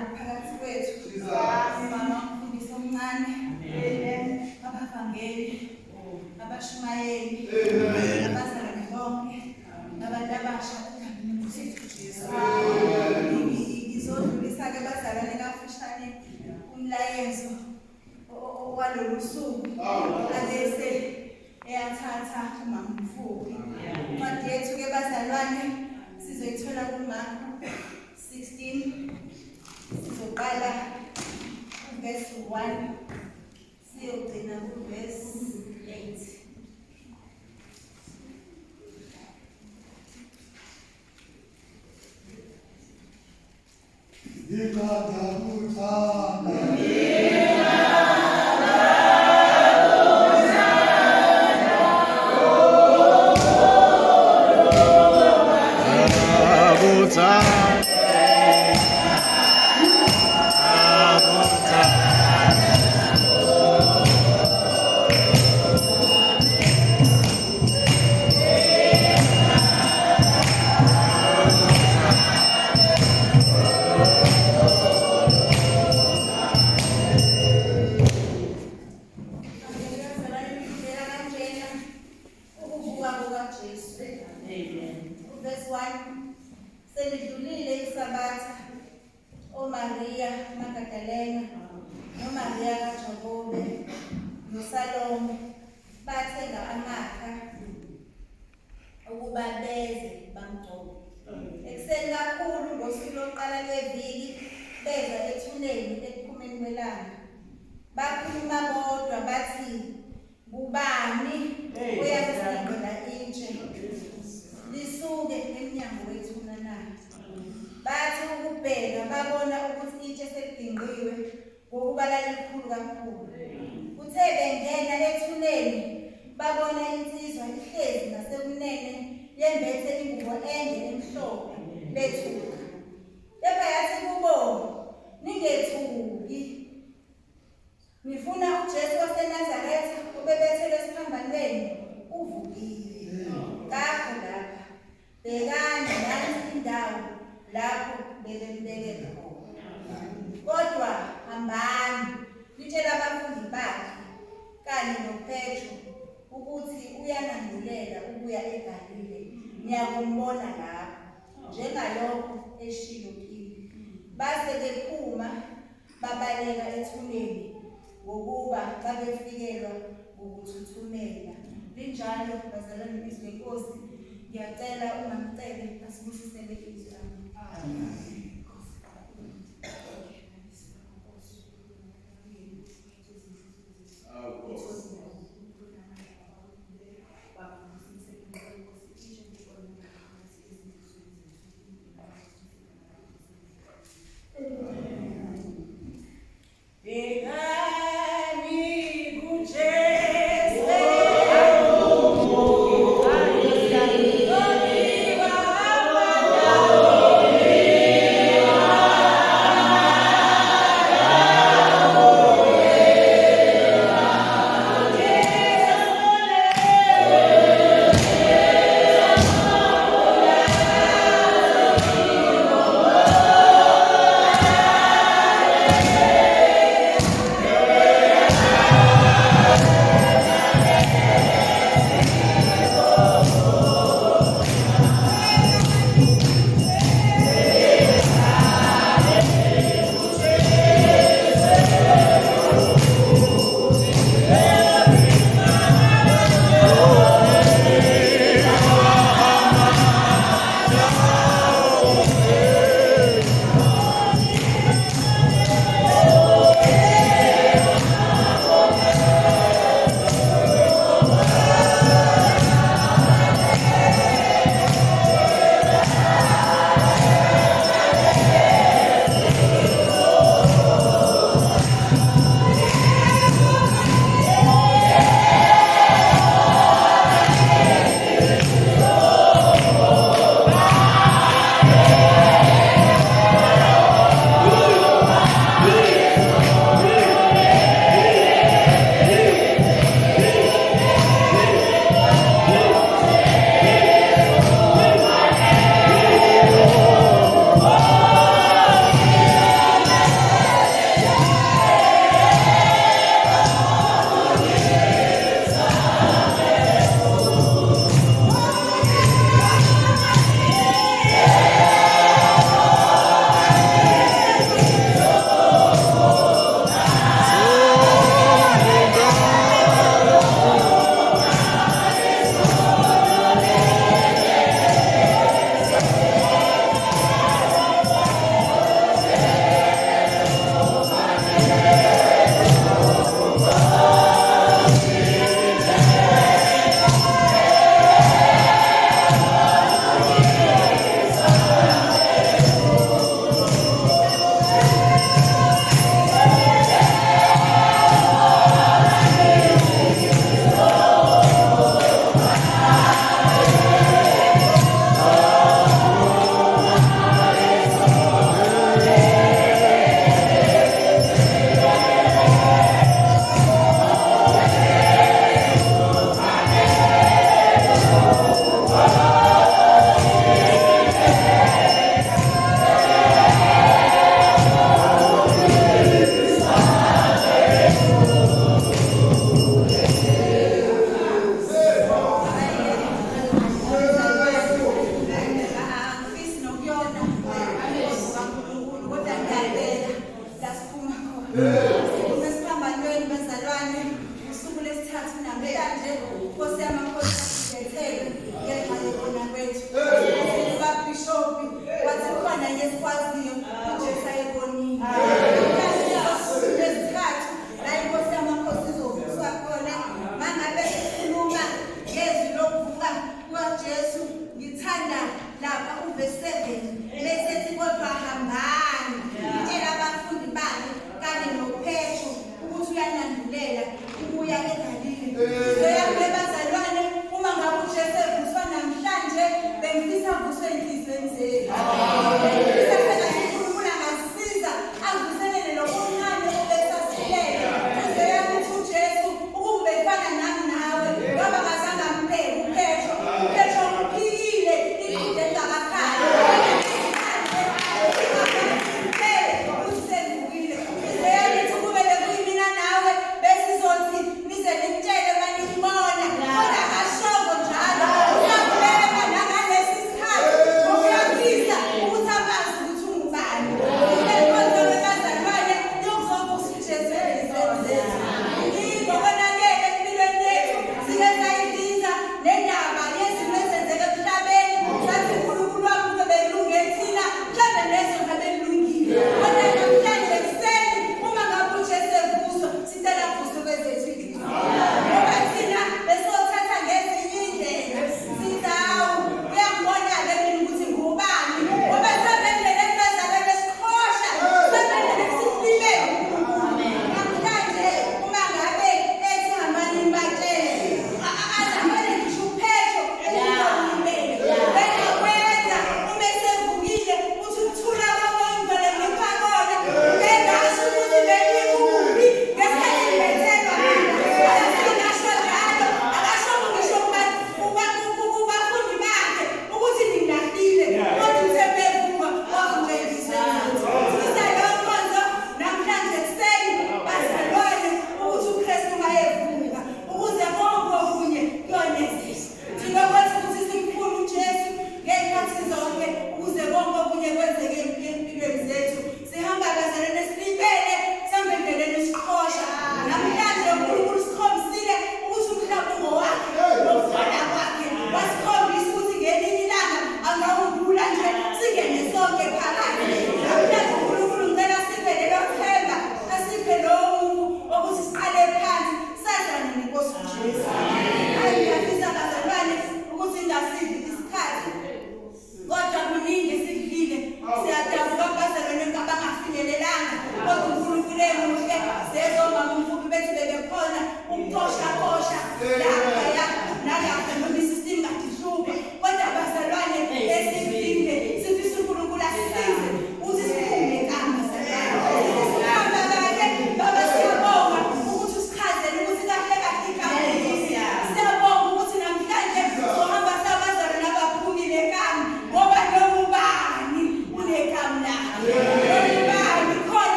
nabo phakathi kwethu. Mama mfundisi omncane. Abavangeli, abashumayeli, abazalwane bonke, nabantu abasha eGabini lethu Jesu. Ngizodlulisa-ke abazalwane kafushane umlayezo walolu suku abese eyathatha umama Mfuku. Incwadi yethu-ke bazalwane sizoyithola kuMarko 16, sizoqala verse 1 siyogcina verse 8. Linjalo bazalwane izwi lenkosi ngiyacela ungamcele asibusisele izwi lami. Amen. Mesiphambanweni bazalwane usuku lesithathu namhlanje Nkosi yamakhosi sithethele ngenxa yokona kwethu. Bishop wathi khona ngesikwaziyo uJesu ayebonile. Lesikhathi la Nkosi yamakhosi izovuka khona mangabe sikhuluma ngezwi lokuvuka kukaJesu ngithanda lapha uverse 7 lesethi kodwa hambani tshela abafundi bakhe kanye noPetro ukuthi uyanandulela ukuya eGalile. Bazalwane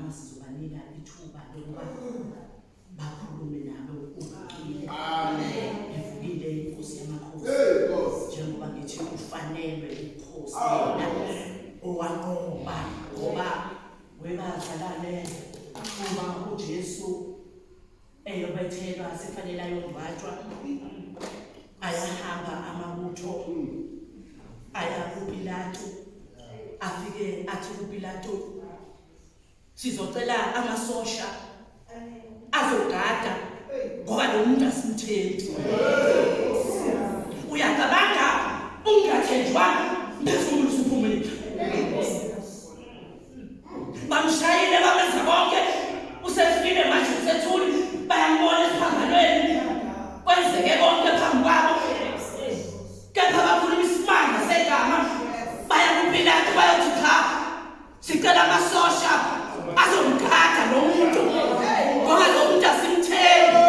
amagama sizobanika ithuba lokuba bakhulume nabo uvukile. Ivukile inkosi yamakhosi njengoba ngithi ufanelwe inkosi yena owanqoba ngoba webazalane uma uJesu eyobethelwa sifanele ayondwatshwa ayahamba amabutho aya kuPilato afike athi kuPilato sizocela amasosha azogada ngoba lo muntu asimthembi. Uyacabanga ungathenjwanga mphefumulo usuphumile. Bamshayile bamenza konke usefikile manje usethuli bayambona esiphambanweni kwenzeke konke phambi kwabo kepha bakhuluma isimanga segama baya kuPilato bayothi cha sicela amasosha azomgada lo muntu ngoba lo muntu asimthembi.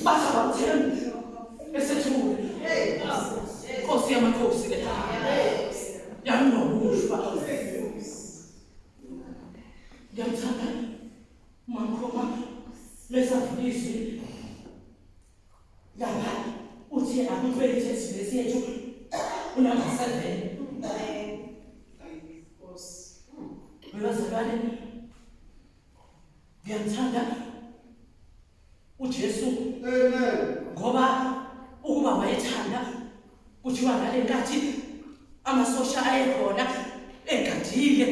Basa bamthembi esethuli Nkosi yamakhosi ke yanokushwa ngiyamthanda makhoma lesafundisi lapha uthi akutwethe isivesi yethu unamba 7 webazalwane ngiyamthanda uJesu ngoba ukuba wayethanda kuthiwa ngale nkathi amasosha ayekhona egadile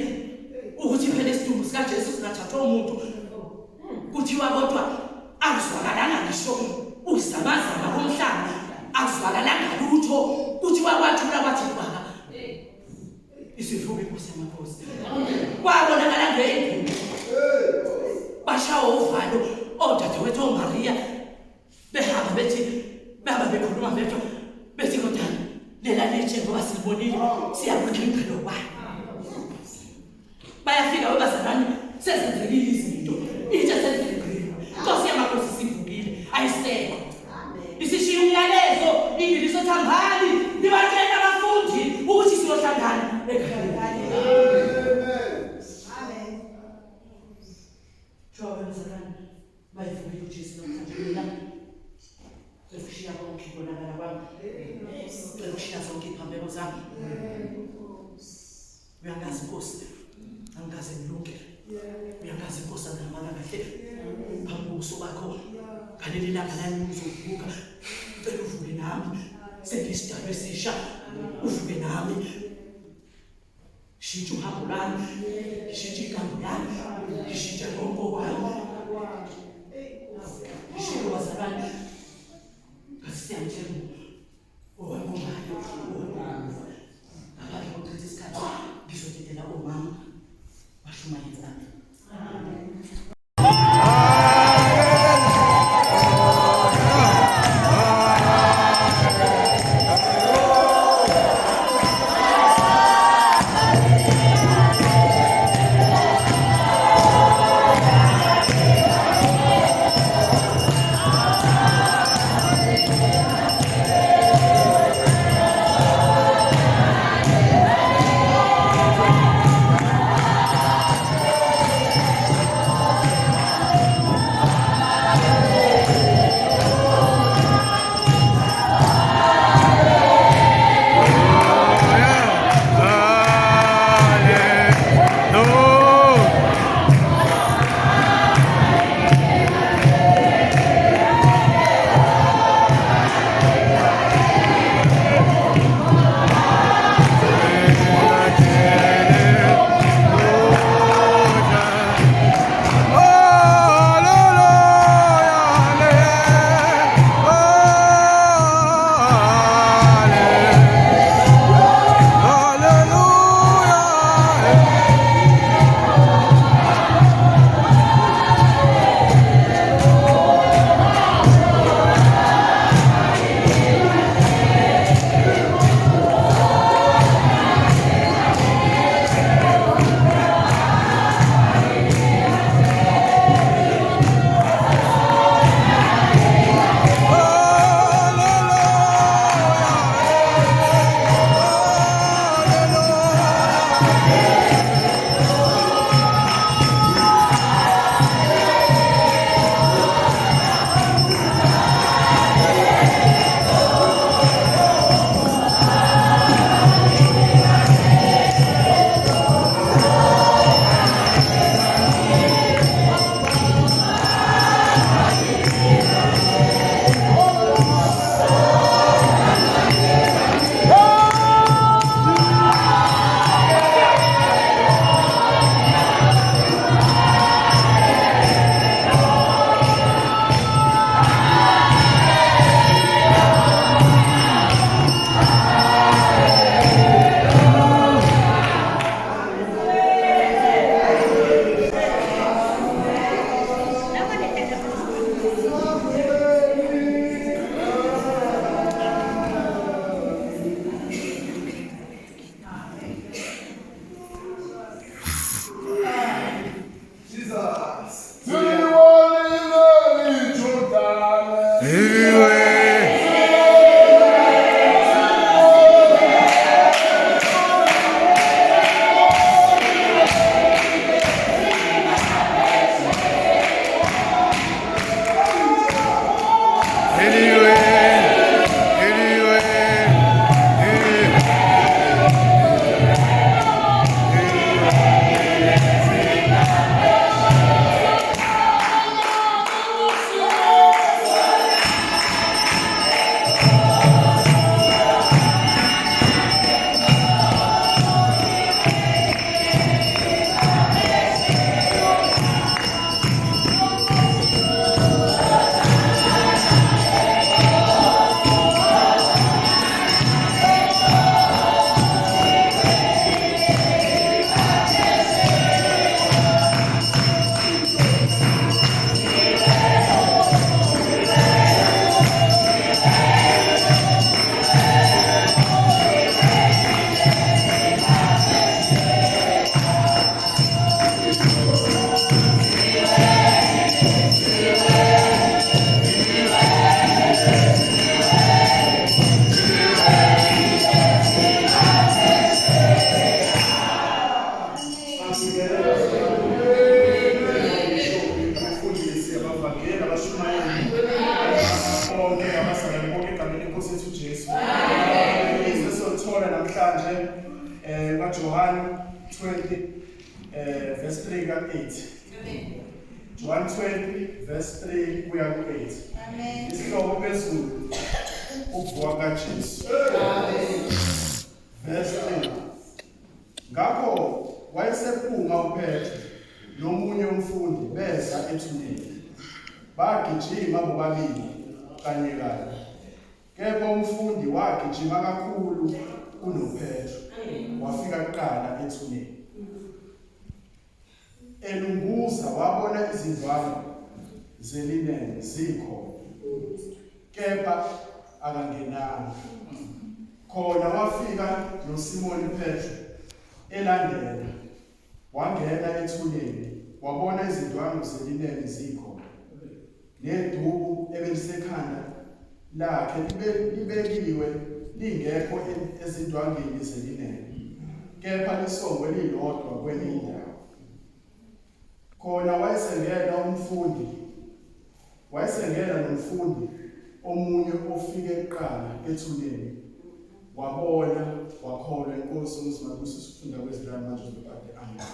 ukuthi phela isidumbu sikaJesu singathathwa umuntu kuthiwa kodwa akuzwakalanga ngisho uzamazama komhlaba akuzwakalanga lutho kuthiwa kwathula kwathi baka isifuba inkosi yamakhosi kwabonakala ngeyingubo bashawa uvalo odadewethu oMaria behamba bethi baba bekhuluma bethi kodwa lela letshe ngoba silibonile siyabona impilo kwayo bayafika webazalwane sezenzekile izinto itshe sezenzekile Nkosi yamakhosi sivukile ayisekho isishiya umyalezo ingiliso thambani libatshela abafundi ukuthi siyohlangana ekhaya. Jobe bezalwane bayivukile uJesu namhlanje mina sekushiya konke bonakala kwami sekushiya zonke iphambeko zami uyangazi Nkosi angaze ngilunge uyangazi Nkosi angamala kahle phambi kobuso bakho ngaleli langa lami uzovuka ucela uvuke nami sengisidalwe esisha uvuke nami shintsha uhambo lami shintsha ikambo lami shintsha konke kwami shintsha wazalwane kasiyamtshela owangomayo abanye bokuchitha isikhathi ngizodedela omama bashumayela. namhlanje kaJohn 20 verse 3 ka-8. John 20 verse 3 kuya ku-8. Amen. Isihloko phezulu ukuvuka kaJesu. Verse 3. Ngakho wayesephuma uPetro nomunye umfundi beza ethuneni. Bagijima bobabili kanye kanye. Kepha umfundi wagijima kakhulu kunoPetro. Wafika kuqala ethuneni. Elunguza wabona izindwangu zelinene zikhona. Kepha akangenanga. Khona wafika noSimoni Petro elandela. Wangena ethuneni, wabona izindwangu zelinene zikhona. Nedubu ebelisekhanda lakhe libekiwe lingekho ezindwangeni zelinene. Kepha lisongwe lilodwa kwelinye indawo. Khona wayesengena nomfundi omunye ofike kuqala ethuneni. Wabona wakholwa. Inkosi umzima kuso sifunda kwezilwane manje uzobhade. Amen.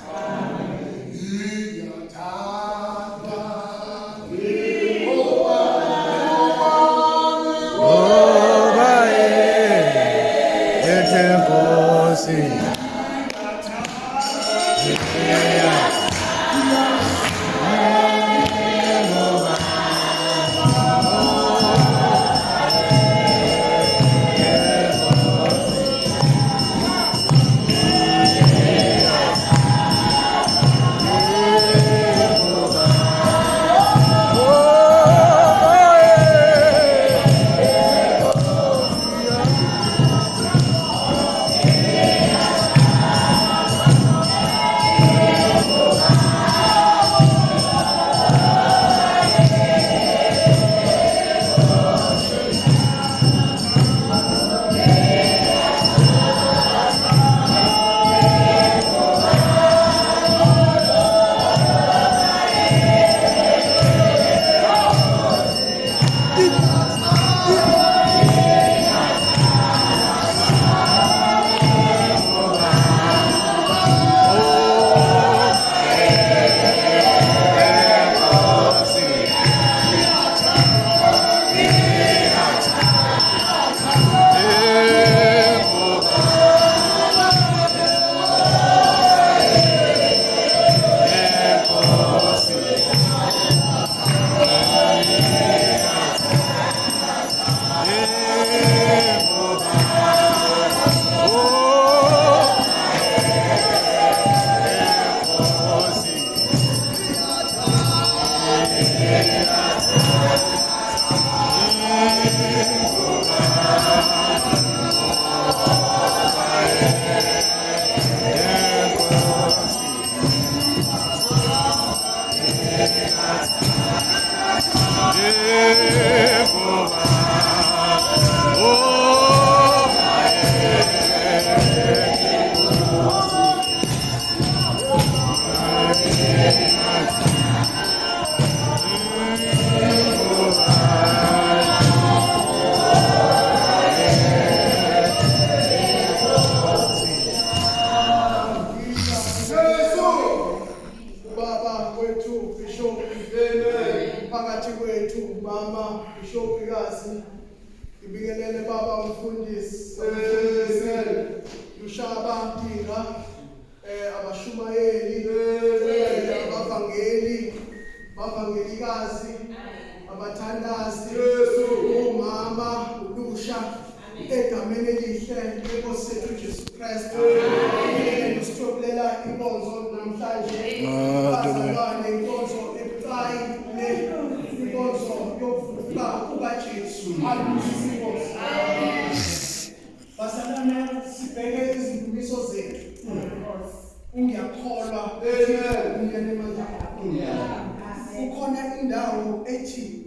Ukhona indawo ethi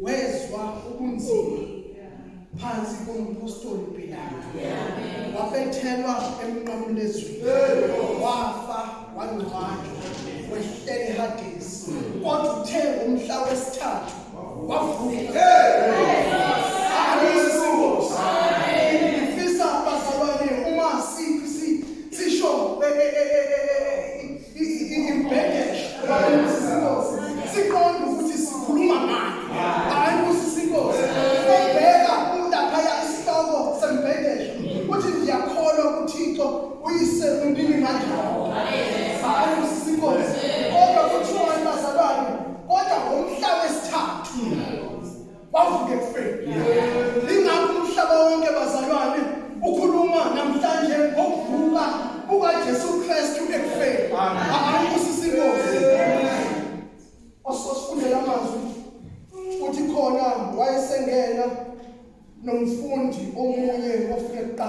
wezwa ubunzima phansi komphostoli Pilato. Wabethelwa emnqamlezweni. Wafa wangcwatshwa wehlele eHadesi. Kodwa uthe umhla wesithathu wavuka. Ngifisa bazalwane uma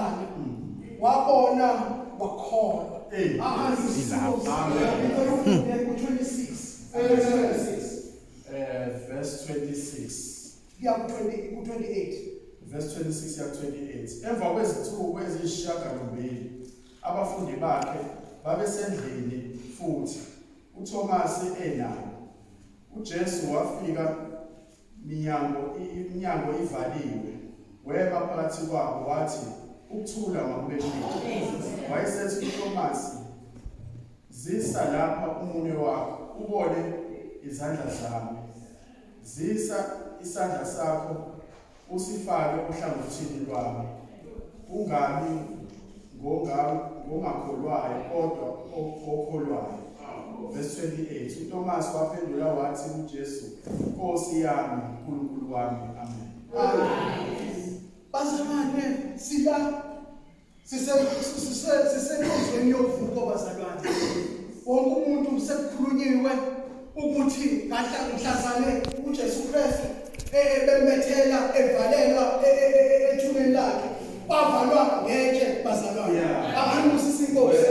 wahlala wabona wakholwa verse 26 ya 28 verse 26 ya 28 emva kwezithuku eziyisishiyagalombili abafundi bakhe babesendlini futhi uThomas enabo uJesu wafika iminyango ivaliwe wema phakathi kwabo wathi ukuthula makube kini wayesethi uThomas zisa lapha umunwe wakho ubone izandla zami zisa isandla sakho usifake ohlangothini lwami ungabi ngongakholwayo kodwa okholwayo. Verse 28 uThomas waphendula wathi kuJesu Nkosi yami uNkulunkulu wami amen. Bazalwane sila sisenkonzweni yovuko bazalwane. Wonke umuntu sekukhulunyiwe ukuthi mhlazane uJesu Kristu bemethela evalelwa ethuneni lakhe bavalwa ngeke bazalwane. Abanusisi inkosi.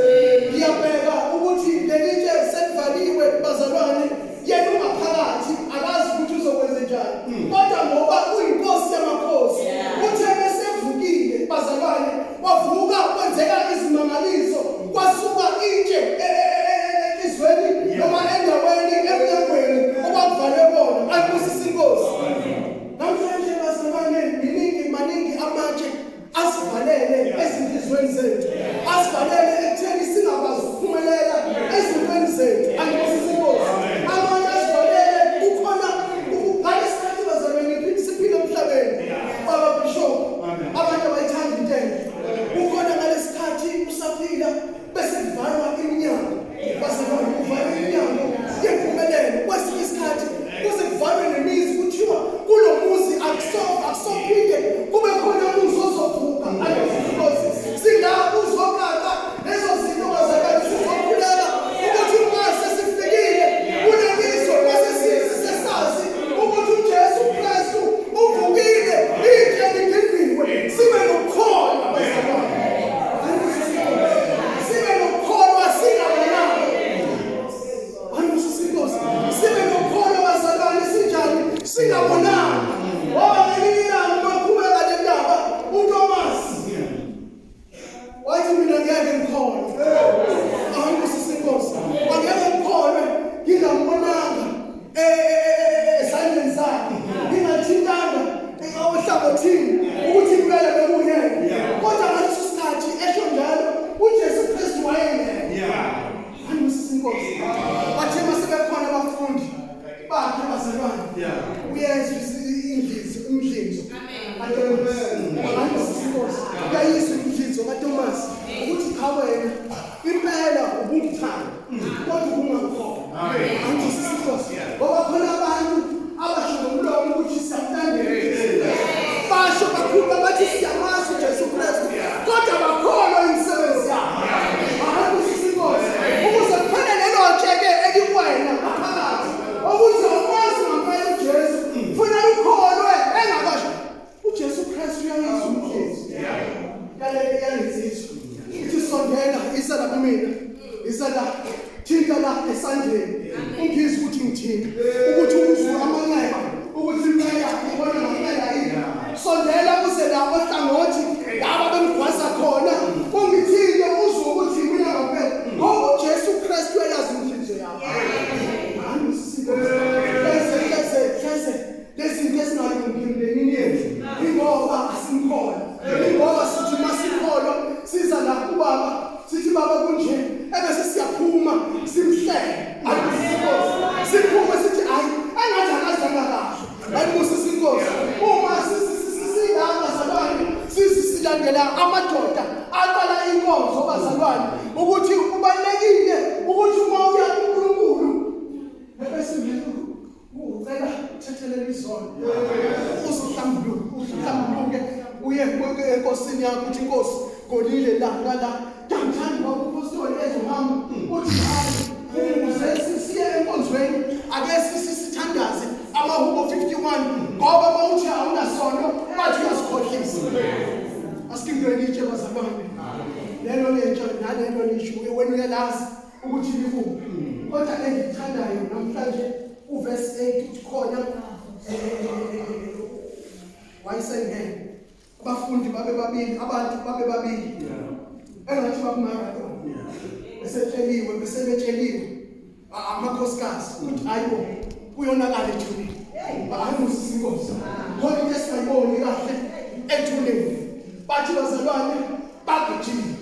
Ngiyabheka ukuthi lelitshe selivaliwe bazalwane yena ungaphakathi akazi ukuthi uzokwenza njani. Kodwa ngoba uyinkosi yamakhosi uthe besevukile bazalwane wavuka kwenzeka izimangaliso kwasuka itshe ezweni noma endaweni emnyangweni okwakuvale bona ayibusisa inkosi. Namhlanje bazalwane maningi amatshe asivalele ezinhlizweni zethu asivalele ekutheni singakwazi ukuphumelela ezintweni zethu ayibusisa inkosi. Amanye asivalele kukhona ngalesikhathi bazalwane siphile emhlabeni baba bishop abantu abayithanda intengo kukhona ngalesikhathi usaphila bese kuvalwa iminyango bazalwane kuvalwa iminyango yempumelelo kwesinye isikhathi kuze kuvalwe nemizi kuthiwa kulo muzi akusophinde kube khona umuzi ozovuka ayibusisa singa uzokaka lezo zinto bazalwane sizokhulela ukuthi mase sifikile kule mizo mase sisesazi ukuthi uJesu Kristu uvukile itshe liphindwe sibe nokukholwa bazalwane sibe nokukholwa singabonanga ayibusisa inkosi sibe nokukholwa bazalwane sinjani singabonanga ngoba ngelinani makhubeka le ndaba uThomas wathi mina ngeke ngikholwe ayibusisa inkosi angeke ngikholwe ngingambonanga esandleni zakhe ngingathintanga ohlangothini ukuthi impela bekuyena kodwa ngaleso sikhathi esho njalo uJesu Kristu wayengekho ayibusisa inkosi bathe masebekhona abafundi bakhe bazalwane uyezwa umdlinzo ayibusisa umdlinzo kaThomas ukuthi cha wena impela ubungithanda kodwa ubungakholwa ayibusisa inkosi ngoba khona abantu abasho ngomlomo ukuthi siyamlandela basho kakhulu abathi siyamazi uJesu Kristu kodwa bakholwa imisebenzi yakhe ayibusisa inkosi ukuze kuphele lelo tsheke elikwena ngaphakathi ukuze ukwazi ngempela uJesu kufanele ukholwe engakasho uJesu Kristu uyayizwa umdlinzo kalele yalizizwa ithi sondela isala kumina isala thinta la esandleni ungizwe ukuthi ngithini ukuthi uzwe amanxeba ukuthi impela ubona ngempela yini sondela kuze la ohlangothi laba bengigwasa khona ungithinte uzwe ukuthi mina ngempela ngoba uJesu Kristu uyazi umdlinzo yakho lezinto esingalungile yethu ingoba asimkholwa ingoba sithi masikholwa siza la kubaba sithi baba kunje ebese siyaphuma simhlele siphume sithi hayi engathi akazanga kahle ayibusisa inkosi uma sisilanga bazalwane silandela amadoda aqala inkonzo bazalwane ukuthi kubalekile ukuthi uma uya kuNkulunkulu ebese ucela uthethelele izono uhlambuluke uye enkosini yakho uthi inkosi golile la ngithanda bakupostoli ezohamba uthi hayi ukuze siye enkonzweni ake sithandaze amahubo 51 ngoba mawuthi awunasono bathi uyasikhohlisa asikingwelitshe bazalwane lelo lentsha nalelo lisho wena uyalazi ukuthi likuphi kodwa engithandayo namhlanje uverse 8 uthi khona wayesengene abafundi babe babili abantu babe babili engathi bakumarathon besetsheliwe besebetsheliwe amakhosikazi ukuthi ayibo kuyonakala ethuneni bahamusa inkosi khona into esingayiboni kahle ethuneni bathi bazalwane bagijima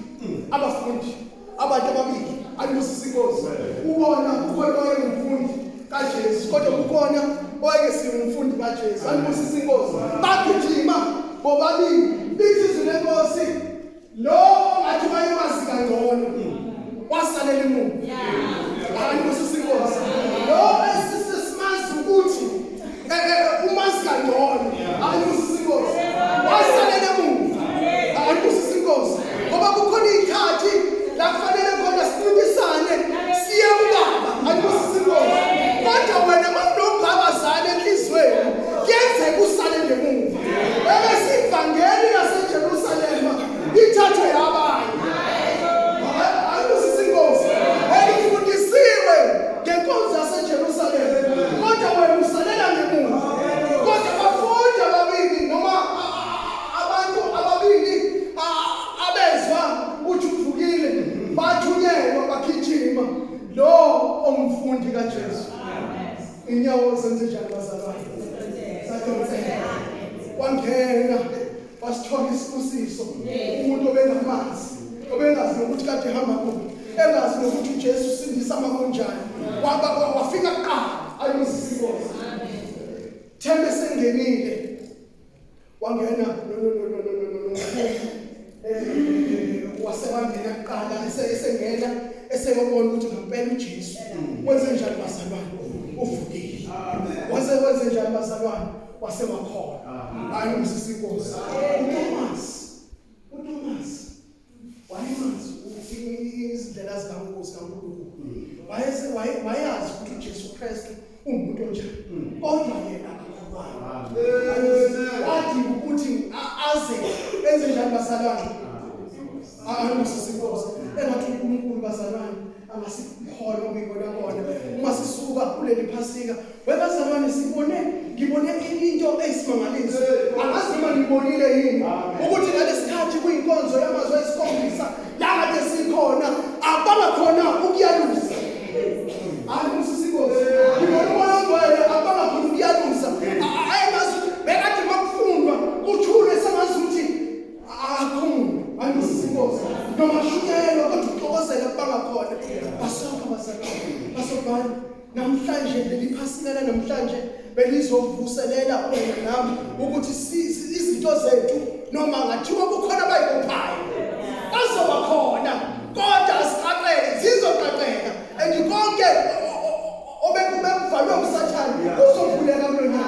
abafundi abantu ababili ayimusa inkosi ubona ukhona oyemfundi kaJesu kodwa kukhona oyekesiwe umfundi kaJesu ayimusa inkosi bagijima bobabili izizwe lenkosi lo athi bayimazi kangcono wasalela emuva ayimusa inkosi lo esisimazi ukuthi umazi kangcono ayimusa inkosi wasalela emuva ayimusa inkosi ngoba kukhona ikhathi la kufanele khona sincikisane siye kubaba ayimusa inkosi kodwa wena mawunobabazane enhlizweni kuyenzeka usale ngemuva ebesivangeli laseJerusalema ithathwe yabanye ayimusa inkosi elifundisiwe ngenkonzo yaseJerusalema kodwa wena usalela ngemuva kodwa abafundi ababili noma abantu ababili abezwa ukuthi uvukile bathunyelwa bagijima lo omfundi kaJesu inyawo zenze njani bazalwane sadonsela wangena wasithola isibusiso umuntu obengamazi nokuthi kade ehamba kuphi engazi nokuthi uJesu usindisa amakonjani wafika kuqala ayimusa inkosi thembe sengenile wangena wasebangena kuqala esengena eseyobona ukuthi ngempela uJesu wenze njani bazalwane uvukile wenze njani bazalwane wasewakhona ayimusa inkosi uThomas wayemanzi izindlela zikaNkosi kaNkulunkulu wayazi ukuthi uJesu Kristu umuntu onjani kodwa yena akakubali wathi ukuthi aze enze njani bazalwane ayimusa inkosi engathi uNkulunkulu bazalwane angasikholwa ukuyibona bona uma sisuka kuleli phasika webazalwane ngibone into eyisimangaliso angazi noma ngibonile yini ukuthi ngalesikhathi kuyinkonzo yamazwi esikhombisa la kade sikhona abangakhona ukuyalusa ayimusa inkosi ngibona umoya ongcwele abangakhona ukuyalusa ayingazi bekade makufundwa kuthule sengazi ukuthi akhona ayimusa inkosi noma shukelo kodwa uxokozela bangakhona basoka bazalwane namhlanje leli phasika namhlanje belizovuselela wena nami ukuthi izinto zethu noma ngathiwa kukhona abayibophayo bazoba khona kodwa asiqaqeke zizoqaqeka konke obekuvalwe usathane kuzovuleka kulona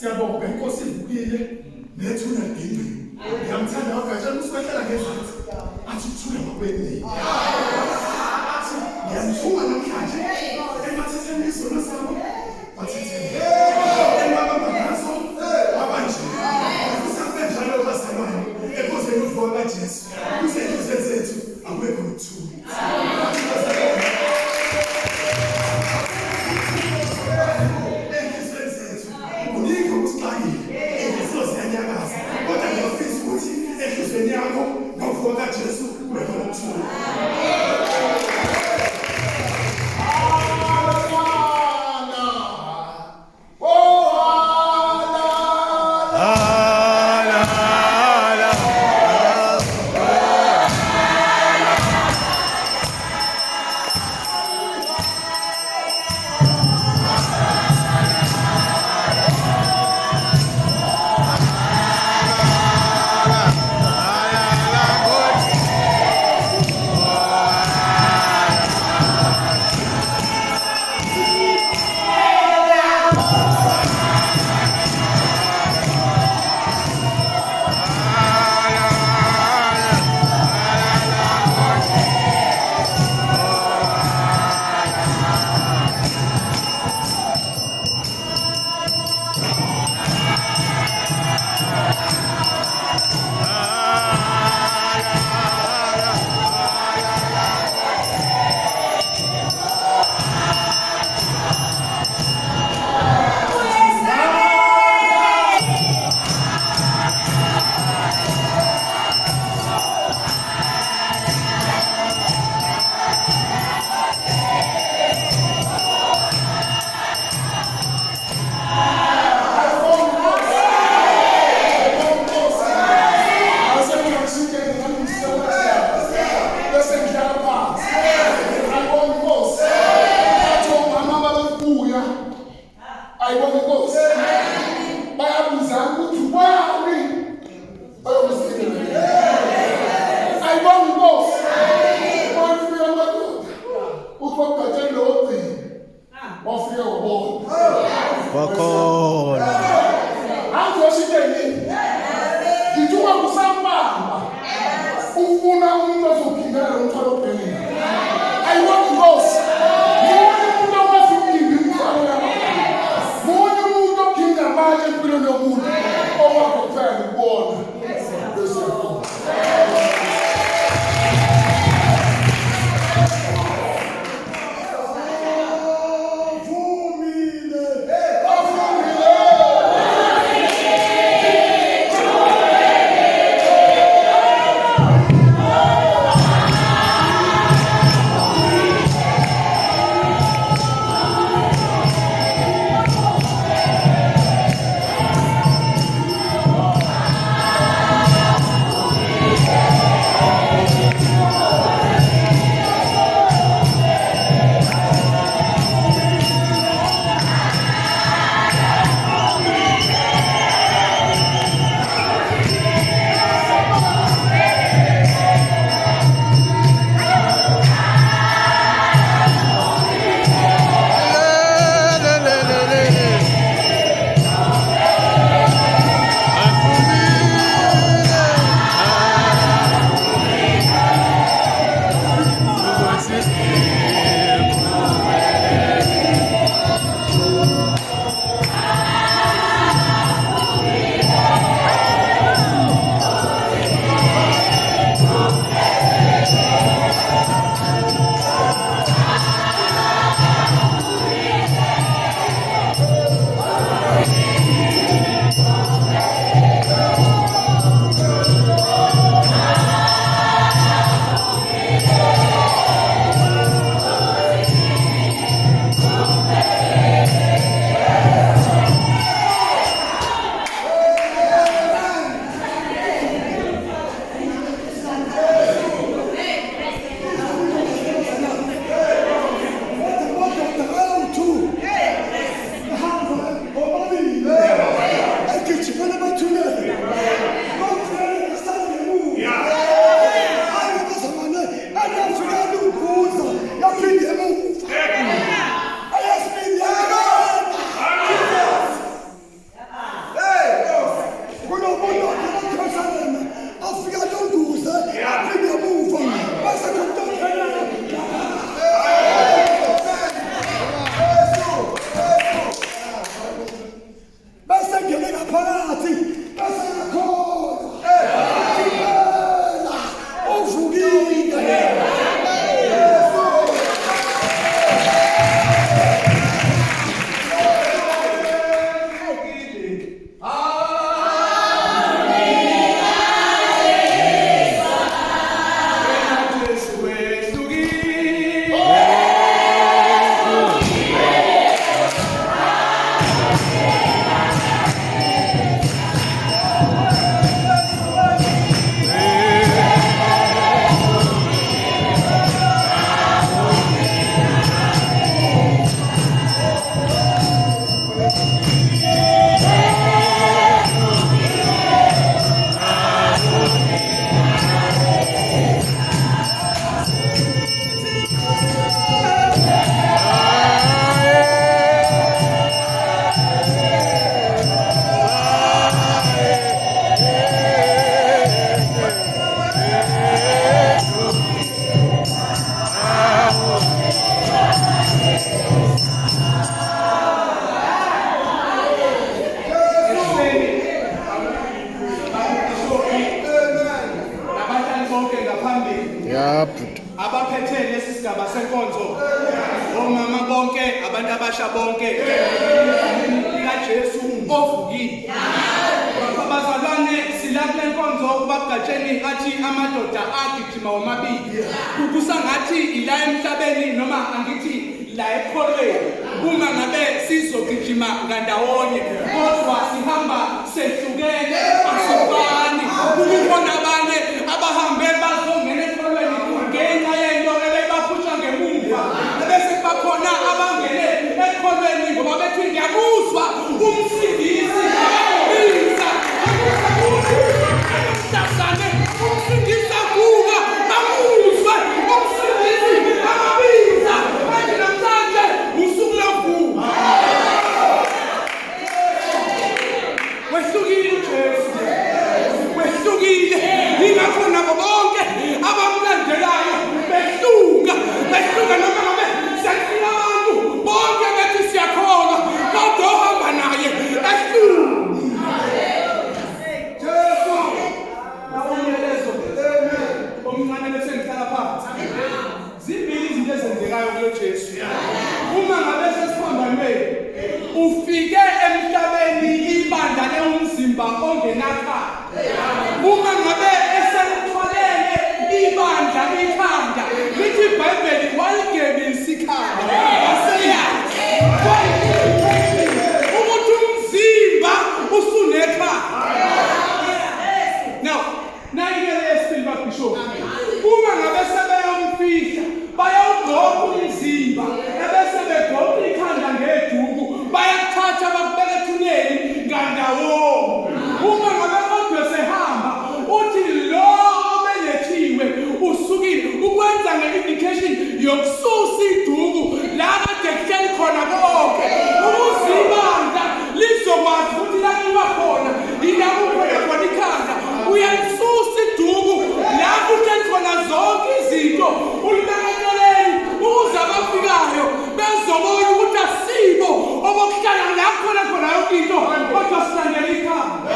Siyabonga inkosi ivukile nethuna ligingqini. Ngiyamthanda uGatsha usikwehlela ngezansi. Athi uthula ngakwenini. Ngiyamthuma namhlanje emathetheni isona sabo. Bathetheni. Emabamba ngaso abanje. Usabenjalo basalwane. Enkosini uvuka kaJesu. Kusenze zethu akubekho ukuthula. Jesu, ngaphakathi esekhona uvukile. Abaphethe lesi sigaba senkonzo, omama bonke, abantu abasha bonke, kaJesu ovukile. Abazalwane sila kule nkonzo kubagatsheni athi amadoda agijima womabili. Kukusangathi ila emhlabeni noma angithi la ekholweni. Uma ngabe sizogijima ngandawonye, kodwa sihamba sehlukene asifani. Kukhona abanye abahambe bazongena ekholweni ngenxa yento ebebaphusha ngemuva. Bese bakhona abangene ekholweni ngoba bethi ngiyakuzwa umsindisi abiza. Umsindisi umsindisi kuba amuzwe umsindisi abiza. Manje namhlanje usuku lokuvuka. Wehlukile uJesu. Wehlukile. Ingakho nabo bonke abamlandelayo behluka noma ngabe sekufika abantu bonke bethi siyakholwa kodwa ohamba naye ehluka. Jesu nawumyalezo omncane bese ngihlala phansi. Zimbili izinto ezenzekayo kulo Jesu. Uma ngabe sesiphambanweni ufike emhlabeni ibandla leumzimba ongenakhanda. Uma ngabe eselithwalele ibandla ikhanda lithi iBhayibheli waligebisa ikhanda waseyathi ukuthi umzimba usunekhanda. Now nayikele esipili baBishop, uma ngabe sebeyomfihla bayawugqoka umzimba ebese begqoka ikhanda ngeduku bayathatha bakubeka ethuneni ngandawo. Uma ngabe kodwa sehamba uthi lo obelethiwe usukile ukwenza nge-indication yokususa iduku la kade kuhleli khona konke umzimba lizokwazi ukuthi la kuba khona ila kuphela khona ikhanda uyalisusa iduku la kuhleli khona zonke izinto ulibekeleni ukuze abafikayo bezobona ukuthi asibo obokuhlala la khona yonke into kodwa silandela ikhanda.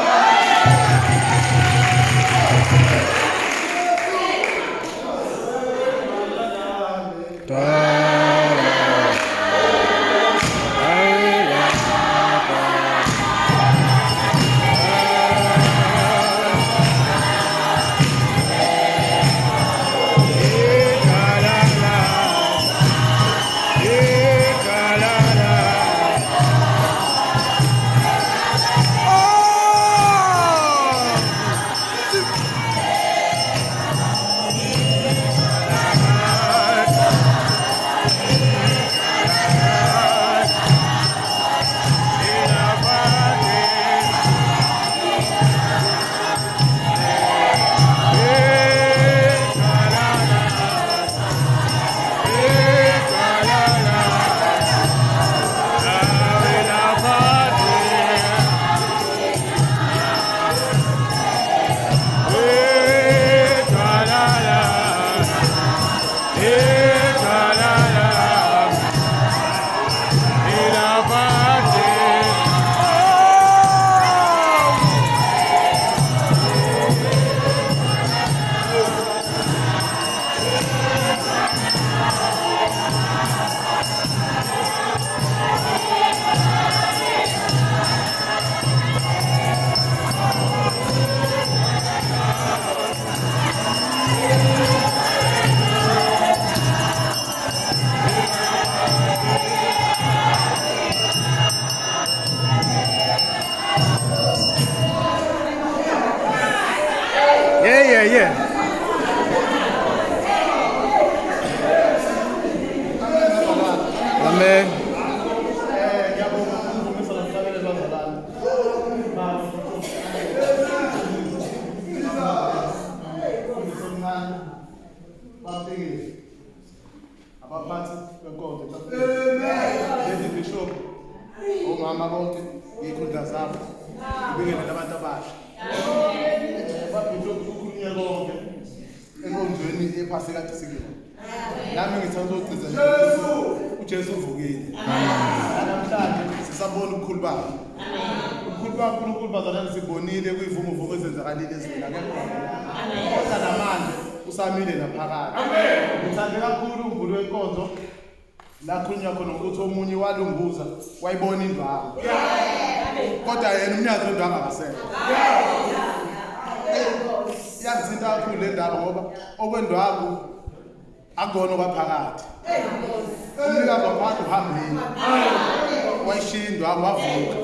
wena abantu abasha. Babhitho ukukhulunywa konke. Enkonzweni yePhasika kade sikuyona. Nami ngithanda ukugcizelela uJesu uvukile. Namhlanje sisabona ukukhulu bakhe. Ukukhulu bakhe uNkulunkulu bazalwane sibonile kuyivumo vuko ezenzakalile ezweni akekho. Kodwa namanje usamile naphakade. Ngithande kakhulu umvulo wenkonzo la khulunywa khona ukuthi omunye walunguza wayibona indwangu. Kodwa yena umnyazi wendwangu akasekho. Iyangithinta kakhulu le ndaba ngoba okwendwangu akubona kwaphakade. Umnikazi waphakade uhambile. Wayishiya indwangu wavuka.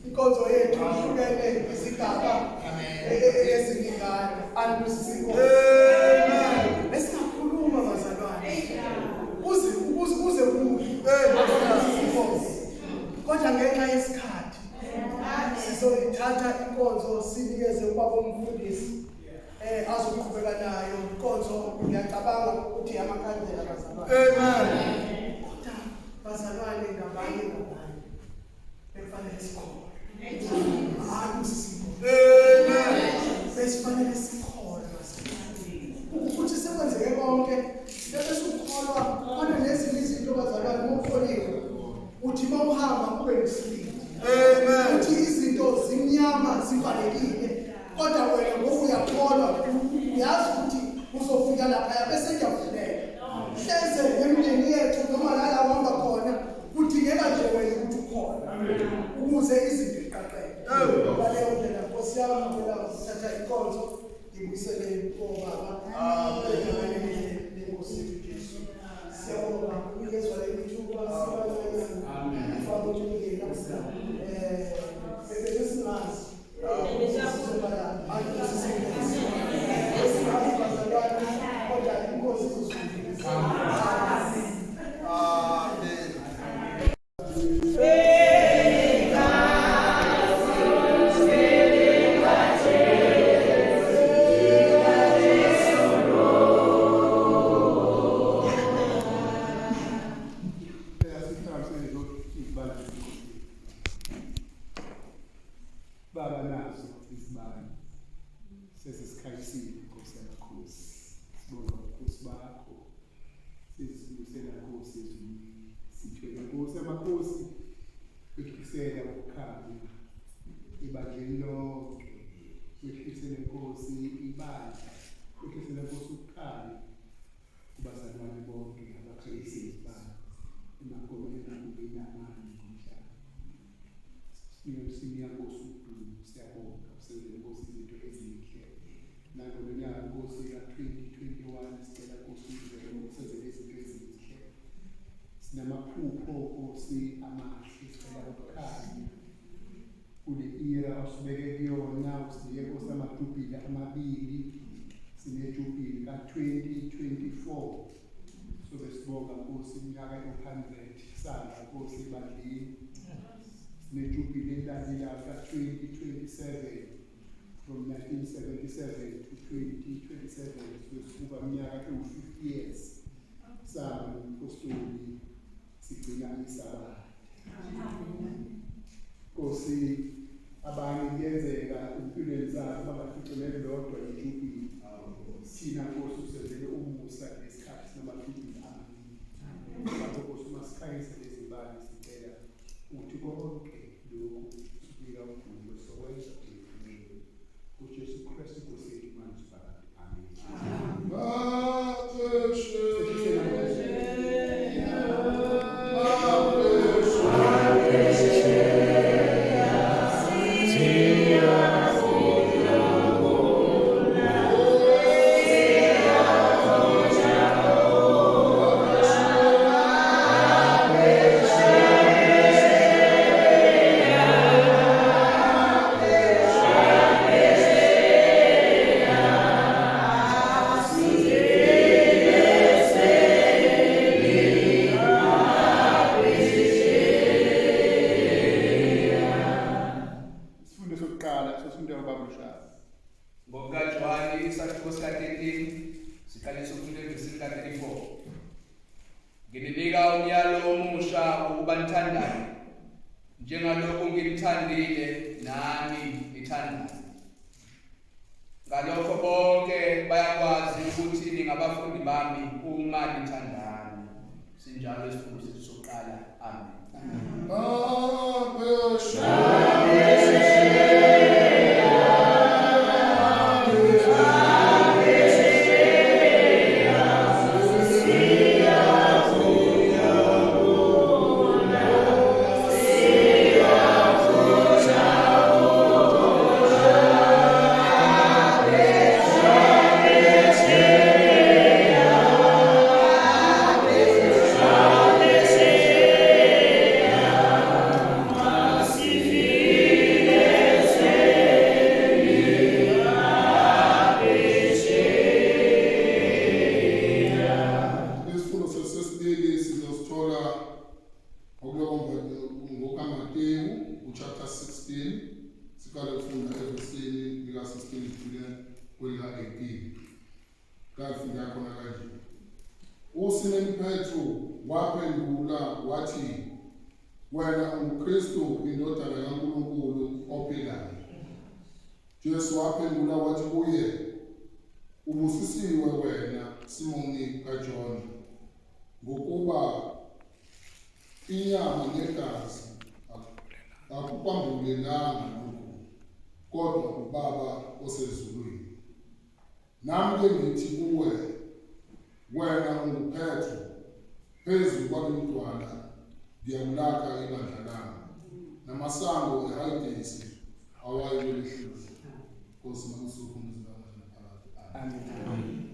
Inkonzo yethu ihlukene Isigaba eziningana J.C.C.O.G. Esikhuluma bazalwane. Uze kodwa ngenxa yesikhathi sizoyithatha inkonzo sinikeze ubaba umfundisi azoqhubeka nayo inkonzo ngiyacabanga ukuthi amakhandlela bazalwane. Amen. bazalwane ngabanye bekufanele sikhona. Hayi usisibo. Besifanele sikhona masikhathi. Ukuthi sekwenzeke konke bese ukholwa khona nezinye izinto bazalwane ngokukholiwe. Uthi mawuhamba kube nesibindi. Uthi izinto zimnyama zivalekile. Kodwa wena ngoku uyakholwa uyazi ukuthi uzofika lapha bese kuyavulela. Hleze emndeni yethu noma la hamba khona kudingeka nje wena ukuthi ukhona ukuze izinto ziqaqeke. Ngaleyo ndlela Nkosi yami ngicela ukuthatha inkonzo ngibuyisele obaba. Nkosi Jesu. Siyabonga ukezwa lethuba sibona. Amen. Mfana uthulile lapha. Bebesingazi. Baba nazo izibani sesisikhathini Nkosi yamakhosi sibonga ubukhosi bakho sisibusela Nkosi ezulwini sithwele Nkosi yamakhosi wehlisela ukukhanya ibandleni lonke wehlisele Nkosi ibandla wehlisele Nkosi ukukhanya kubazalwane bonke abakhanyisa izibani emagomeni nakubeni amanye ngomhlaba Siyabonga Nkosi siyabonga usenze Nkosi izinto ezinhle nangolo nyaka Nkosi ka 2021 sicela Nkosi usenze izinto ezinhle sinamaphupho Nkosi amahle sicela ukukhanya kule era osibeke kuyona usinike Nkosi amajubhili amabili sinejubhili ka 2024 sobe sibonga Nkosi iminyaka e100 sala Nkosi ibandleni nejubhili elandelayo ka 2027 from 1977 to 2027 sikuba iminyaka ewu50 years saba umpostoli sigcina Isigaba. Nkosi abanye kuyenzeka impilweni zabo bangaficilele lodwa ijubhili thina Nkosi usenzele umusa lesikhathi sinamajubhili amaningi lapho Nkosi masikhanyisa lezibani sicela uthi konke lokhu sibika umvulo sokwenza uJesu Kristu Nkosi yethu manje phakathi. Amen. Ngininika umyalo omusha ukubanithandayo njengalokhu ngimthandile nami ngithandana. Ngalokho bonke bayakwazi ukuthi ningabafundi bami uma nithandana. Sinjalo isifundo sethu sokuqala. Amen. Chapter 16, sikale kufunda evesini lika 16 kuya kwelika 18. Kafika khona kanje. Usimeni Petro waphendula wathi, wena unguKristu indodana kaNkulunkulu ophilayo. Jesu waphendula wathi kuye, ubusisiwe wena Simoni kaJona, ngokuba inyama negazi akukwambulelanga lokhu, kodwa uBaba osezulwini. Nami-ke ngithi kuwe, wena unguPetro, phezu kwalomdwala ngiyawulaka ibandla lami, namasango eHadesi awayikwehlula. Nkosi makusuku ngizibambe phakathi. Amen.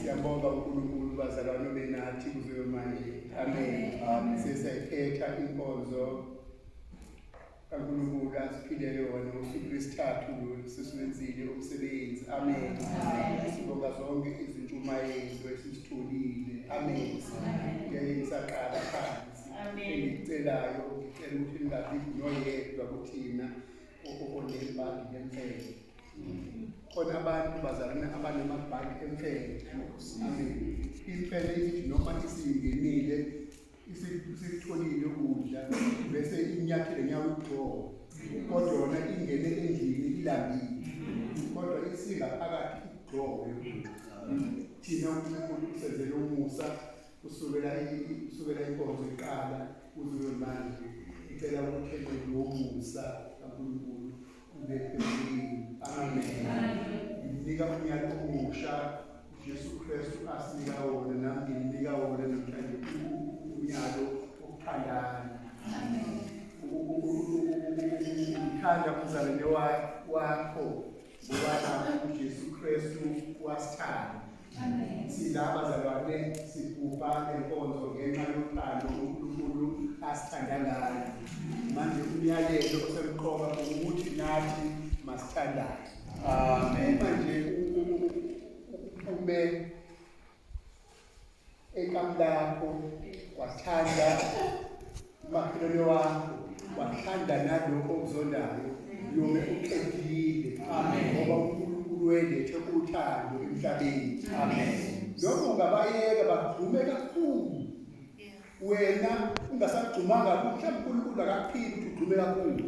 Siyabonga uNkulunkulu bazalwane benathi kuzo manje. Amen. Sesayiphetha inkonzo kaNkulunkulu asiphile yona usuku lwesithathu seswenzile umsebenzi. Amen. Sibonga zonke izintshumayelo esizitholile. Amen. Ngeke ngisaqala phansi. Engicelayo ngicela ukuthi ningabi noyedwa kuthina onembali yemfelo. Khona abantu bazalwane abanamabhaki emfelo. Amen. Imfelo ithi noma isingenile isitholile ukudla bese inyathele nyawo igqoko, kodwa yona ingene endlini ilambile, kodwa isingaphakathi igqoko. Thina uNkulunkulu usenzele umusa kusukela inkonzo iqala kuze manje. Ngicela ukuthi enqe umusa kaNkulunkulu ube phezulu. Amen. Nginika umyalo omusha uJesu Kristu asinika wona, nami nginika wona namhlanje umyalo okuthandana. Uthanda umzalwane wakho ngoba uJesu Kristu wasithanda. Silaba bazalwane sibhubha ngenkonzo ngenxa yothando uNkulunkulu asithanda ngalo. Manje umyalelo osemqoka ukuthi nathi masithandane. Amen. Manje ume ekambi lakho wathanda umakhelwane wakho, wathanda nalokho okuzondayo, yome uqedile. Amen. Ngoba uNkulunkulu welethe uthando emhlabeni. Amen. Lokho ungabayeka bagqume kakhulu. Wena ungasagcumanga ukuthi uNkulunkulu akaphili ukuthi ugqume kakhulu.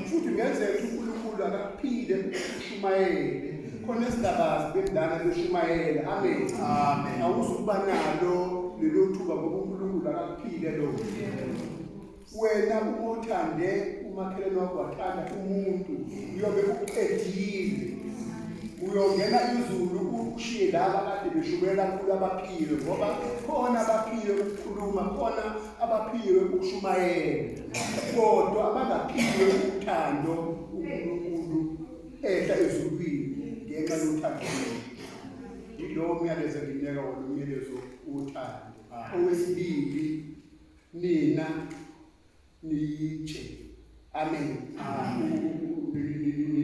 Futhi ngenzeka ukuthi uNkulunkulu akaphile ushumayele. Khona esingabazi bendana beshumayela. Amen. Amen. Awuzukuba nalo lelo thuba ngoba uNkulunkulu akaphile lo. Wena umothande umakhelwane wakho wathanda umuntu, uyobe uqedile. Uyongena izulu ushiye laba kade beshubela kulo abaphile, ngoba khona abaphile ukukhuluma, khona abaphile ukushumayela, kodwa abangaphile uthando uNkulunkulu ehla ezulwini ngenxa yothando. Yilowo myalezo enginika wona, umyalezo wothando. Owesibili, nina niyitshe. Amen.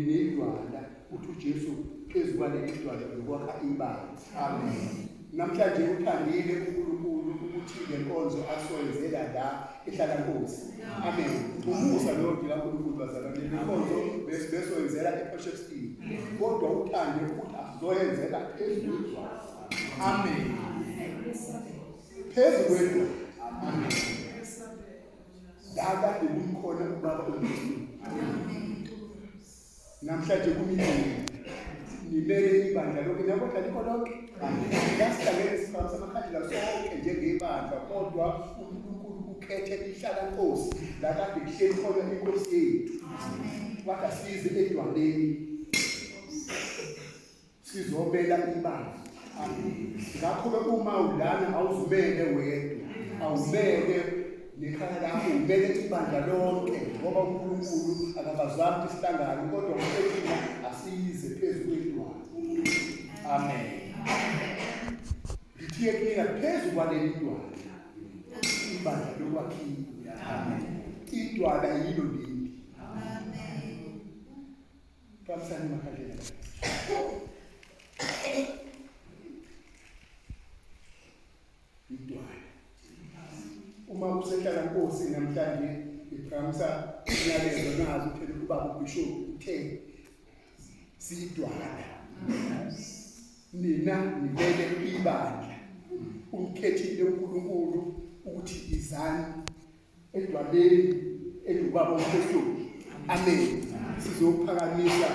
Nidwala uthi uJesu phezu kwaleli dwala lokwakha ibandla. Amen. Namhlanje uthandile uNkulunkulu ukuthi lenkonzo asoyenzela la eHlalankosi. Amen. Umusa lo kaNkulunkulu bazalwane, lenkonzo besoyenzela ePhashefstini, kodwa uthande ukuthi azoyenzela phezulu kwedwala. Amen. Phezulu kwedwala. Amen. Dada bekhona uBaba omkhulu. Namhlanje kumindeni nibele ibandla lonke nakodwa likho lonke. Ngasihlangene siphakathi amakhandlela sonke njengebandla, kodwa uNkulunkulu ukhethe iHlalankosi la kade kuhleli khona inkosi yethu. Wakasize edwaleni sizobela ibandla. Ngakho-ke uma ulana awuzumele wedwa, awumele nekhaya lakho, umele ibandla lonke ngoba uNkulunkulu akabazwanga ukuthi sihlangane kodwa ngethina asiyize phezu kwedwala. Amen. Ngithiye kuyena phezu kwaleli dwala ibandla lokwakhiwa. Amen. Idwala yilo leli. Amen. Kamsani makhalela. Idwala. Uma useHlalankosi namhlanje iPramsa iyalezo nazo uthele ubaba uBishop uthe sidwala. Nina nibele ibandla. Umkhethile uNkulunkulu ukuthi izani edwaleni elubaba uKristu. Amen. Sizophakamisa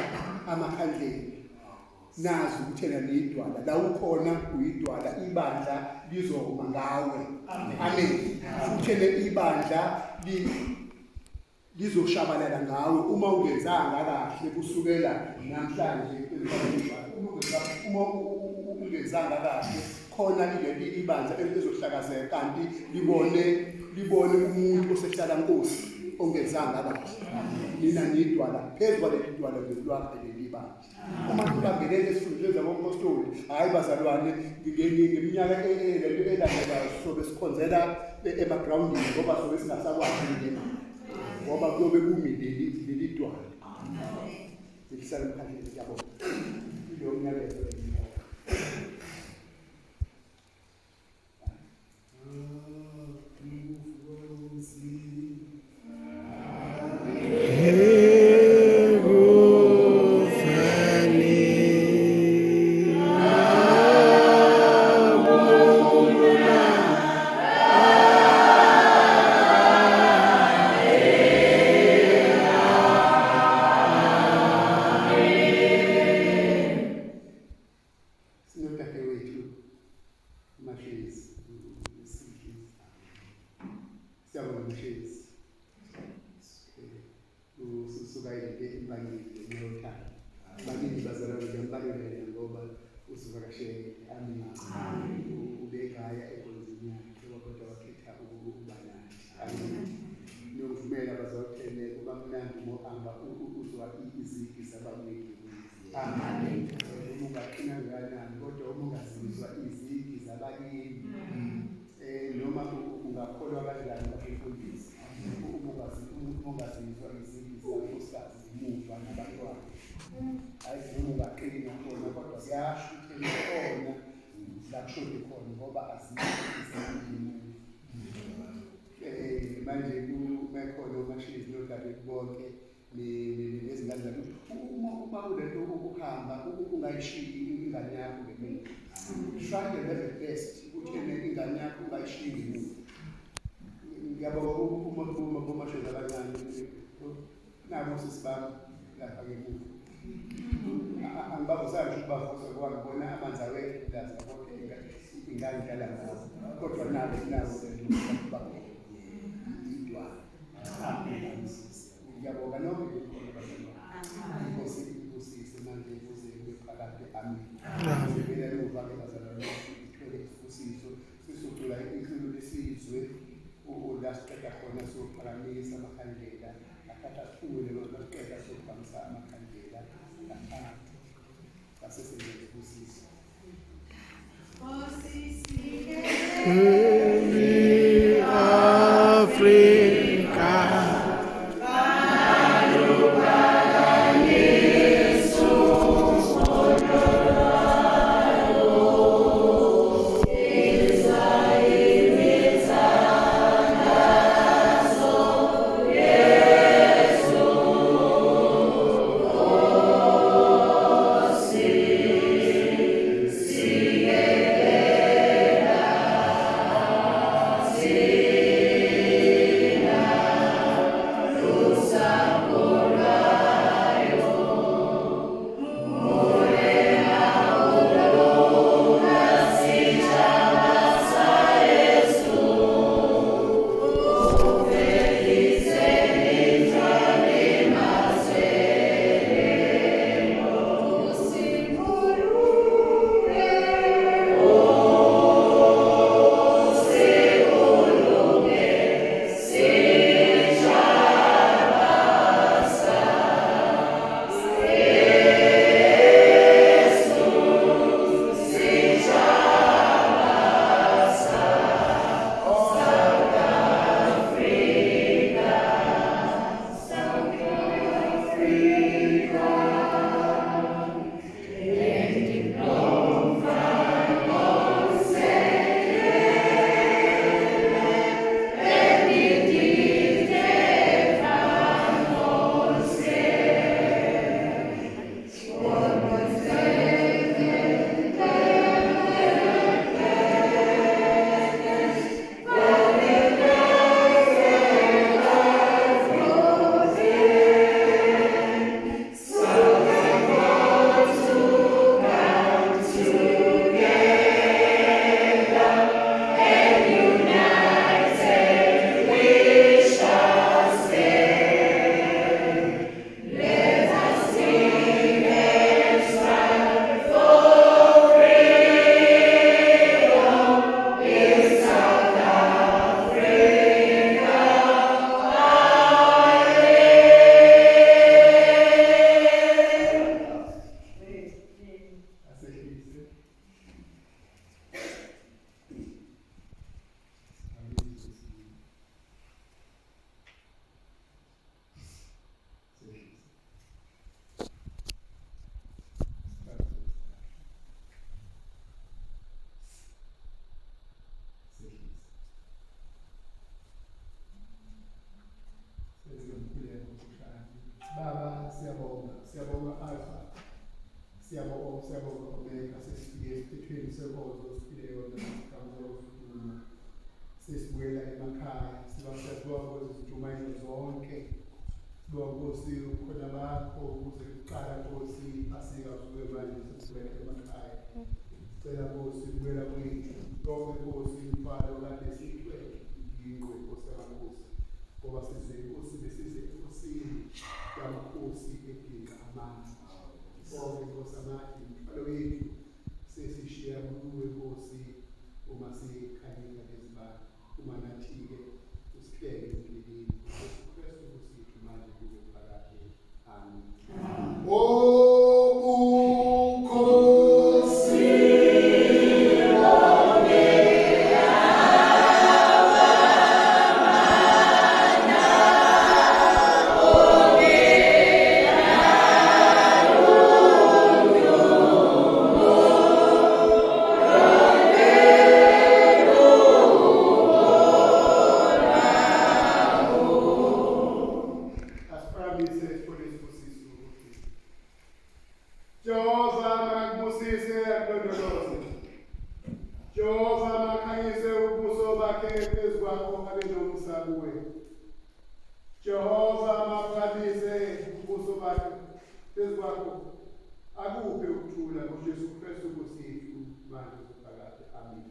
amakhandlela. Nazi ukuthela nedwala la ukhona uyidwala ibandla lizoma ngawe. Amen. Uthele ibandla lizoshabalala ngawe uma ungenzanga kahle kusukela namhlanje. Uma ungenzanga kahle khona leli ibandla elizohlakazeka kanti libone umuntu oseHlalankosi ongenzanga kahle. Nina nidwala phezu kwaleli dwala lwakhe leli bandla. Uma kubambelele esifundweni zabapostoli, hayi bazalwane, ngeminyaka elandelayo sobe sikhonzela emagroundini ngoba sobe singasakwazi ukungena ngoba kuyobe kumi leli dwala. Ngihlala emkhandleni yabo. Lo myalezo try your level best ukuthi ingane yakho ungayishiyi ngemuva. Ngiyabonga uma sheza abancane nabo sisibamba lapha ngemuva. Angibavusayo ukuthi bavusa ngoba ngibona amanzi awekho ngazi bonke ingane idlala ngazo. Kodwa nabo idwala. Amen. Ngiyabonga nonke ukukhona bazalwane. Inkosi manje ukuze bephakade. Amen. Ngibela lokuvake bazalwane ithole isibusiso sisocula ihlelo lesizwe ulasiqeda khona sophakamisa amakhandlela akhatha siphule lokaqeda sokubambisa amakhandlela ngaphansi asesenze isibusiso. Africa inkonzo siphile yona sikamzokuzuma sesibuyela emakhaya sibonga izijumayelo zonke sibonga Nkosi ukhona bakho ukuze kuqala Nkosi iPhasika usuke manje sesibuyela emakhaya sicela Nkosi kubuyela kwethu konke Nkosi imfalo kade siyithwele ingwe Nkosi yamakhosi ngoba size Nkosi besize enkosini yamakhosi edinga amandla bonke Nkosi amandla imfalo yethu sesishiya kuwe Nkosi uma sikhanyisa lezibani uma nathi-ke usihleke endleleni uKristu kusithu manje kuze phakade amen. Akuphe ukuthula ngoJesu Kristu kusithu manje kuphakade amen.